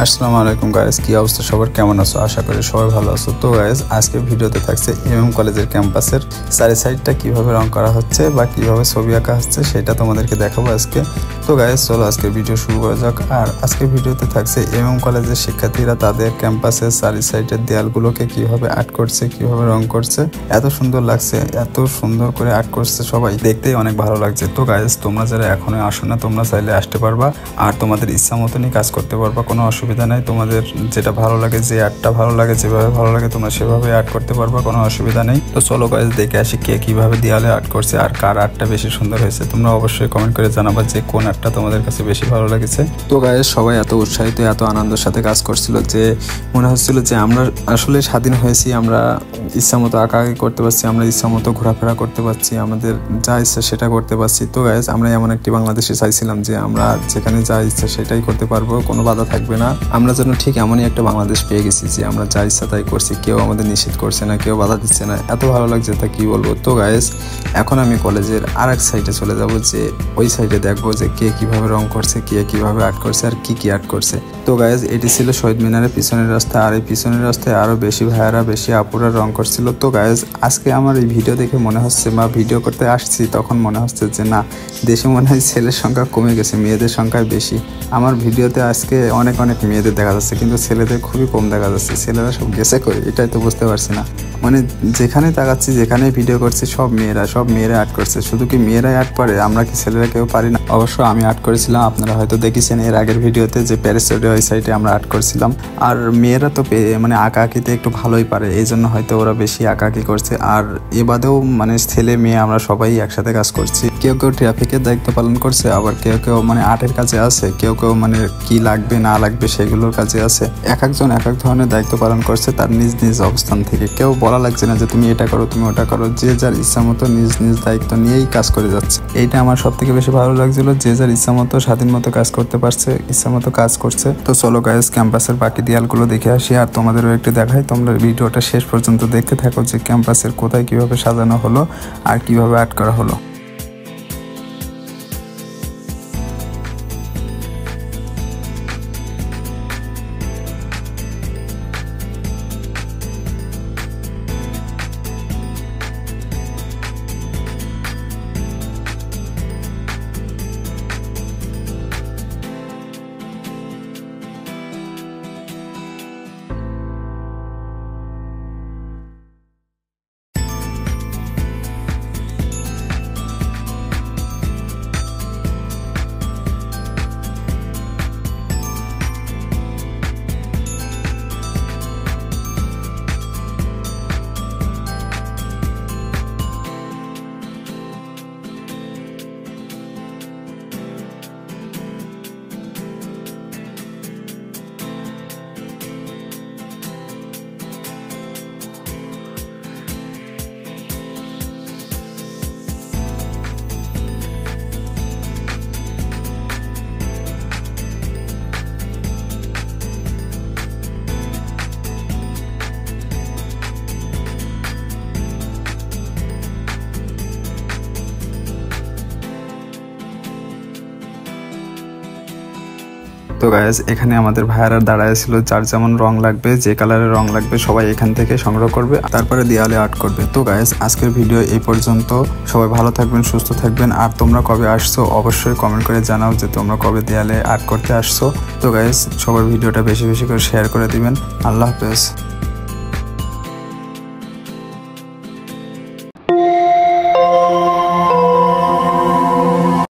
আসসালামু আলাইকুম গাইস, কি অবস্থা সবার, কেমন আছো? আশা করি সবাই ভালো আছো। তো গাইস, আজকের ভিডিওতে থাকছে কলেজের ক্যাম্পাসের চারি সাইডটা কিভাবে রং করা হচ্ছে বা কিভাবে ছবি আঁকা হচ্ছে সেটা তোমাদেরকে দেখাবো আজকে। তো গাইস চলো আজকে ভিডিও শুরু করা যাক। আর আজকের ভিডিওতে থাকছে কলেজের শিক্ষার্থীরা তাদের ক্যাম্পাসের চারি সাইডের দেয়ালগুলোকে কিভাবে আর্ট করছে, কিভাবে রং করছে। এত সুন্দর লাগছে, এত সুন্দর করে আর্ট করছে, সবাই দেখতেই অনেক ভালো লাগছে। তো গাইস, তোমরা যারা এখনো আসো না, তোমরা চাইলে আসতে পারবা আর তোমাদের ইচ্ছা মতনই কাজ করতে পারবা, কোনো অসুবিধা নাই। তোমাদের যেটা ভালো লাগে, যে আর্টটা ভালো লাগে, যেভাবে ভালো লাগে তোমরা সেভাবে আর্ট করতে পারবা, কোনো অসুবিধা নেই। তো চলো গাইস দেখে আসি কে কিভাবে দেয়ালে আর্ট করছে আর কার আর্টটা বেশি সুন্দর হয়েছে। তোমরা অবশ্যই কমেন্ট করে জানাবা যে কোন আর্টটা তোমাদের কাছে বেশি ভালো লেগেছে। তো গাইস সবাই এত উৎসাহিত, এত আনন্দের সাথে কাজ করছিল যে মনে হচ্ছিল যে আমরা আসলে স্বাধীন হয়েছি, আমরা ইচ্ছা মতো আঁকাআঁকি করতে পারছি, আমরা ইচ্ছা মতো ঘোরাফেরা করতে পারছি, আমাদের যা ইচ্ছা সেটা করতে পারছি। তো গাইস আমরা এমন একটি বাংলাদেশে চাইছিলাম যে আমরা যেখানে যা ইচ্ছা সেটাই করতে পারবো, কোনো বাধা থাকবে না। আমরা যেন ঠিক এমনই একটা বাংলাদেশ পেয়ে গেছি যে আমরা যা ইচ্ছা তাই করছি, কেউ আমাদের নিষেধ করছে না, কেউ বাধা দিচ্ছে না। এত ভালো লাগছে তা কি বলবো। তো গাইস এখন আমি কলেজের আর এক সাইডে চলে যাব, যে ওই সাইডে দেখবো যে কে কিভাবে রং করছে, কে কিভাবে আর্ট করছে আর কি কি আর্ট করছে। তো গাইস এটি ছিল শহীদ মিনারের পিছনের রাস্তা, আর এই পিছনের রাস্তায় আরো বেশি ভাইয়ারা, বেশি আপুরা রং করছিল। তো গাইস আজকে আমার এই ভিডিও দেখে মনে হচ্ছে, বা ভিডিও করতে আসছি তখন মনে হচ্ছে যে না, দেশে মনে হয় ছেলের সংখ্যা কমে গেছে, মেয়েদের সংখ্যায় বেশি। আমার ভিডিওতে আজকে অনেক অনেক মেয়েদের দেখা যাচ্ছে, কিন্তু ছেলেদের খুবই কম দেখা যাচ্ছে। ছেলেরা সব গেছে কই, এটাই তো বুঝতে পারছি না। মানে যেখানে তাকাচ্ছি, যেখানে ভিডিও করছি, সব মেয়েরা আর্ট করছে। শুধু কি মেয়েরাই আর্ট পারে, আমরা কি ছেলেরা কেউ পারি না? অবশ্য আমি আর্ট করেছিলাম, আপনারা হয়তো দেখেছেন এর আগের ভিডিওতে যে প্যারিসোডে ওই সাইডে আমরা আর্ট করছিলাম। আর মেয়েরা তো মানে আঁকাআঁকিতে একটু ভালোই পারে, এই জন্য হয়তো ওরা বেশি আঁকাআঁকি করছে। আর এ বাদেও মানে ছেলে মেয়ে আমরা সবাই একসাথে কাজ করছি। কেউ কেউ ট্রাফিকের দায়িত্ব পালন করছে, আবার কেউ কেউ মানে আর্টের কাজে আছে, কেউ কেউ মানে কি লাগবে না লাগবে সেগুলোর কাজে আছে। এক একজন এক এক ধরনের দায়িত্ব পালন করছে তার নিজ নিজ অবস্থান থেকে। কেউ বলা লাগছে না যে তুমি এটা করো, তুমি ওটা করো, যে যার ইচ্ছা মতো নিজ নিজ দায়িত্ব নিয়েই কাজ করে যাচ্ছে। এইটা আমার সব থেকে বেশি ভালো লাগছিল, যে যার ইচ্ছা মতো স্বাধীন মতো কাজ করতে পারছে, ইচ্ছা মতো কাজ করছে। তো চলো গাইস ক্যাম্পাসের বাকি দেয়ালগুলো দেখে আসি আর তোমাদেরও একটু দেখাই। তোমরা ভিডিওটা শেষ পর্যন্ত দেখতে থাকো যে ক্যাম্পাসের কোথায় কিভাবে সাজানো হলো আর কিভাবে আর্ট করা হলো। তো গাইস এখানে আমাদের ভাইয়ারা দাঁড়ায় ছিল, যার যেমন রং লাগবে, যে কালারের রং লাগবে সবাই এখান থেকে সংগ্রহ করবে, তারপরে দেয়ালে আর্ট করবে। তো গাইস আজকের ভিডিও এই পর্যন্ত। সবাই ভালো থাকবেন, সুস্থ থাকবেন। আর তোমরা কবে আসছো অবশ্যই কমেন্ট করে জানাও যে তোমরা কবে দেয়ালে আর্ট করতে আসছো। তো গাইস সবার ভিডিওটা বেশি বেশি করে শেয়ার করে দিবেন। আল্লাহ হাফেজ।